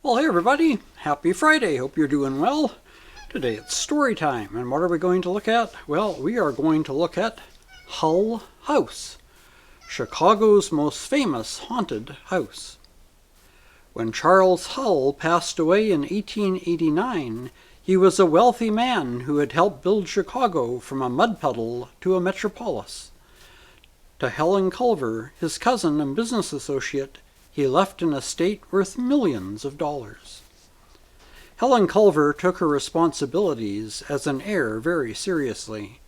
Well, hey everybody, happy Friday. Hope you're doing well. Today it's story time, and what are we going to look at? Well, we are going to look at Hull House, Chicago's most famous haunted house. When Charles Hull passed away in 1889, he was a wealthy man who had helped build Chicago from a mud puddle to a metropolis. To Helen Culver, his cousin and business associate, he left an estate worth millions of dollars. Helen Culver took her responsibilities as an heir very seriously.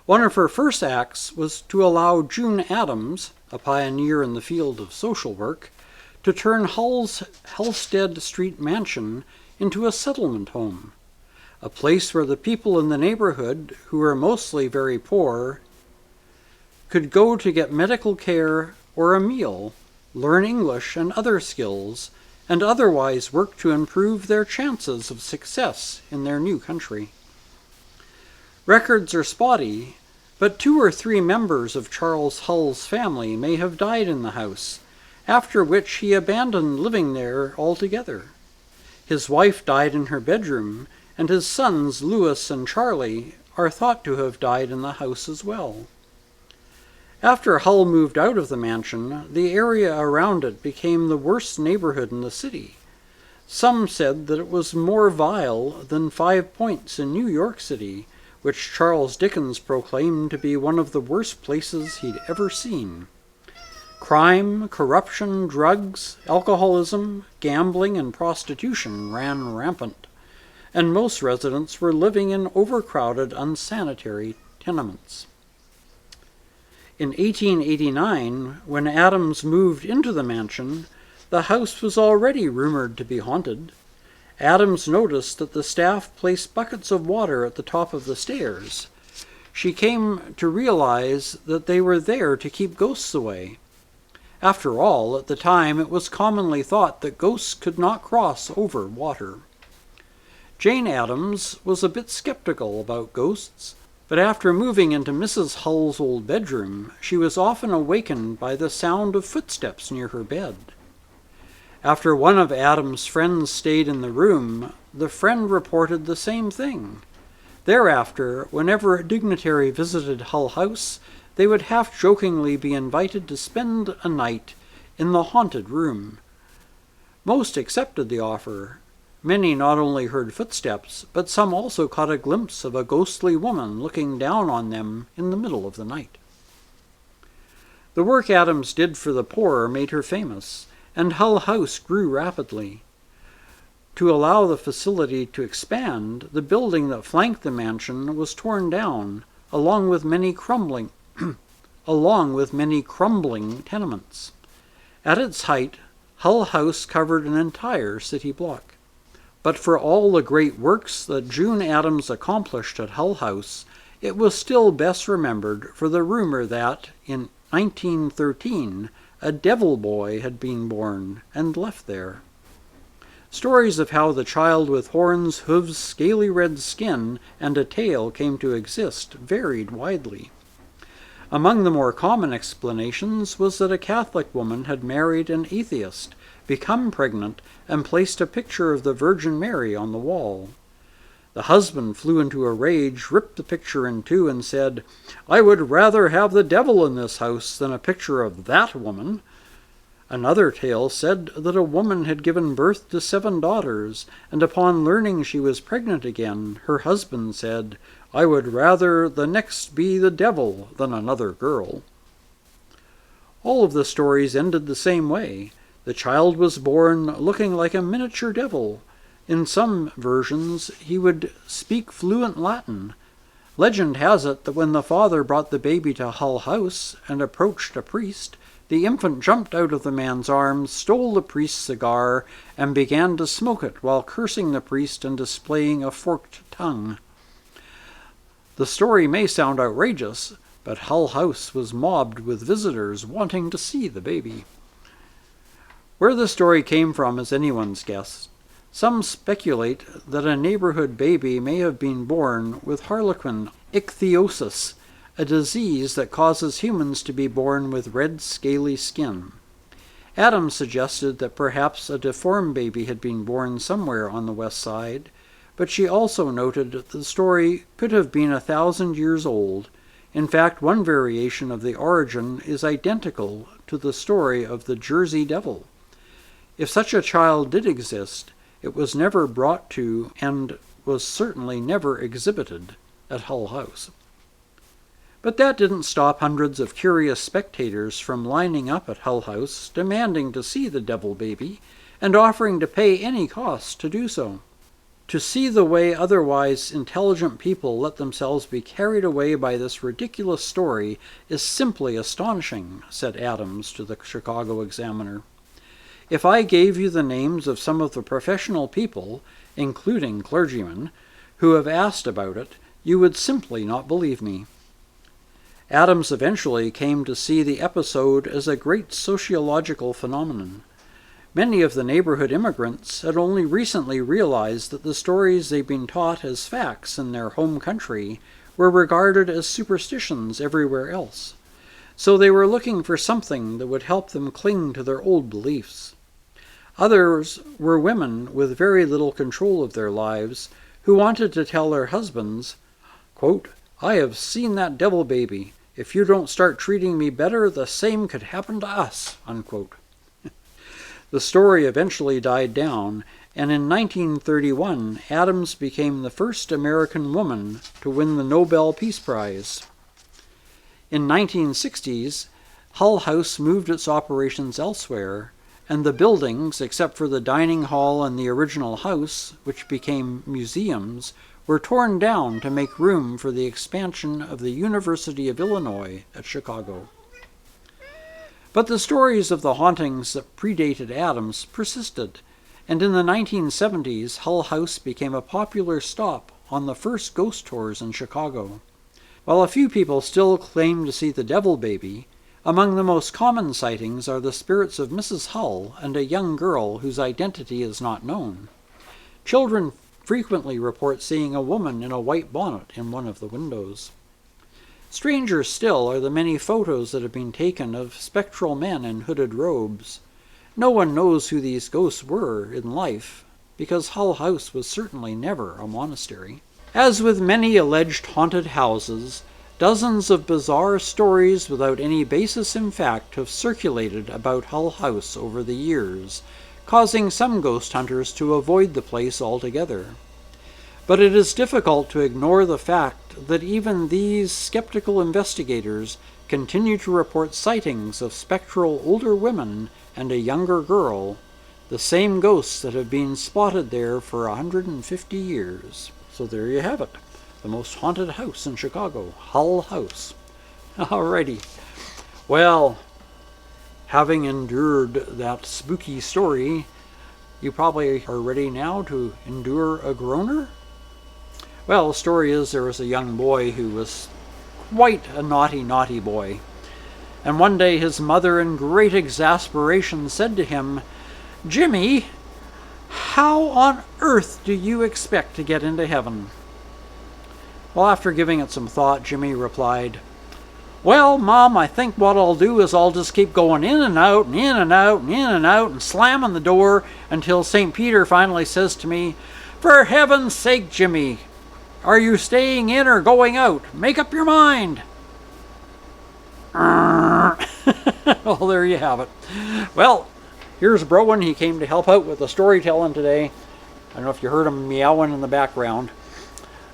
One of her first acts was to allow June Addams, a pioneer in the field of social work, to turn Hull's Halsted Street mansion into a settlement home, a place where the people in the neighborhood, who were mostly very poor, could go to get medical care or a meal, learn English and other skills, and otherwise work to improve their chances of success in their new country. Records are spotty, but 2 or 3 members of Charles Hull's family may have died in the house, after which he abandoned living there altogether. His wife died in her bedroom, and his sons Louis and Charlie are thought to have died in the house as well. After Hull moved out of the mansion, the area around it became the worst neighborhood in the city. Some said that it was more vile than 5 Points in New York City, which Charles Dickens proclaimed to be one of the worst places he'd ever seen. Crime, corruption, drugs, alcoholism, gambling, and prostitution ran rampant, and most residents were living in overcrowded, unsanitary tenements. In 1889, when Addams moved into the mansion, the house was already rumored to be haunted. Addams noticed that the staff placed buckets of water at the top of the stairs. She came to realize that they were there to keep ghosts away. After all, at the time it was commonly thought that ghosts could not cross over water. Jane Addams was a bit skeptical about ghosts, but after moving into Mrs. Hull's old bedroom, she was often awakened by the sound of footsteps near her bed. After one of Addams' friends stayed in the room, the friend reported the same thing. Thereafter, whenever a dignitary visited Hull House, they would half-jokingly be invited to spend a night in the haunted room. Most accepted the offer. Many not only heard footsteps, but some also caught a glimpse of a ghostly woman looking down on them in the middle of the night. The work Addams did for the poor made her famous, and Hull House grew rapidly. To allow the facility to expand, the building that flanked the mansion was torn down, along with many crumbling tenements. At its height, Hull House covered an entire city block. But for all the great works that June Addams accomplished at Hull House, it was still best remembered for the rumor that, in 1913, a devil boy had been born and left there. Stories of how the child with horns, hooves, scaly red skin, and a tail came to exist varied widely. Among the more common explanations was that a Catholic woman had married an atheist, become pregnant, and placed a picture of the Virgin Mary on the wall. The husband flew into a rage, ripped the picture in two, and said, "I would rather have the devil in this house than a picture of that woman." Another tale said that a woman had given birth to 7 daughters, and upon learning she was pregnant again, her husband said, "I would rather the next be the devil than another girl." All of the stories ended the same way. The child was born looking like a miniature devil. In some versions, he would speak fluent Latin. Legend has it that when the father brought the baby to Hull House and approached a priest, the infant jumped out of the man's arms, stole the priest's cigar, and began to smoke it while cursing the priest and displaying a forked tongue. The story may sound outrageous, but Hull House was mobbed with visitors wanting to see the baby. Where the story came from is anyone's guess. Some speculate that a neighborhood baby may have been born with harlequin ichthyosis, a disease that causes humans to be born with red, scaly skin. Adams suggested that perhaps a deformed baby had been born somewhere on the west side, but she also noted that the story could have been 1,000 years old. In fact, one variation of the origin is identical to the story of the Jersey Devil. If such a child did exist, it was never brought to and was certainly never exhibited at Hull House. But that didn't stop hundreds of curious spectators from lining up at Hull House, demanding to see the Devil Baby and offering to pay any cost to do so. To see the way otherwise intelligent people let themselves be carried away by this ridiculous story is simply astonishing, said Adams to the Chicago Examiner. If I gave you the names of some of the professional people, including clergymen, who have asked about it, you would simply not believe me. Adams eventually came to see the episode as a great sociological phenomenon. Many of the neighborhood immigrants had only recently realized that the stories they'd been taught as facts in their home country were regarded as superstitions everywhere else. So they were looking for something that would help them cling to their old beliefs. Others were women with very little control of their lives who wanted to tell their husbands, quote, "I have seen that devil baby. If you don't start treating me better, the same could happen to us," unquote. The story eventually died down, and in 1931, Adams became the first American woman to win the Nobel Peace Prize. In 1960s, Hull House moved its operations elsewhere, and the buildings, except for the dining hall and the original house, which became museums, were torn down to make room for the expansion of the University of Illinois at Chicago. But the stories of the hauntings that predated Adams persisted, and in the 1970s, Hull House became a popular stop on the first ghost tours in Chicago. While a few people still claim to see the Devil Baby, among the most common sightings are the spirits of Mrs. Hull and a young girl whose identity is not known. Children frequently report seeing a woman in a white bonnet in one of the windows. Stranger still are the many photos that have been taken of spectral men in hooded robes. No one knows who these ghosts were in life, because Hull House was certainly never a monastery. As with many alleged haunted houses, dozens of bizarre stories without any basis in fact have circulated about Hull House over the years, causing some ghost hunters to avoid the place altogether. But it is difficult to ignore the fact that even these skeptical investigators continue to report sightings of spectral older women and a younger girl, the same ghosts that have been spotted there for 150 years. So there you have it, the most haunted house in Chicago, Hull House. Alrighty. Well, having endured that spooky story, you probably are ready now to endure a groaner? Well, the story is there was a young boy who was quite a naughty boy. And one day his mother, in great exasperation, said to him, "Jimmy, how on earth do you expect to get into heaven?" Well, after giving it some thought, Jimmy replied, "Well, Mom, I think what I'll do is I'll just keep going in and out and in and out and in and out and slamming the door until St. Peter finally says to me, 'For heaven's sake, Jimmy, are you staying in or going out? Make up your mind.'" Well, there you have it. Well, here's Browen. He came to help out with the storytelling today. I don't know if you heard him meowing in the background.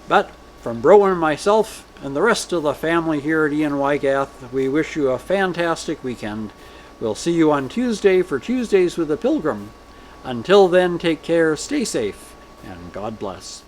But from Browen and myself and the rest of the family here at Ian Wygath, we wish you a fantastic weekend. We'll see you on Tuesday for Tuesdays with a Pilgrim. Until then, take care, stay safe, and God bless.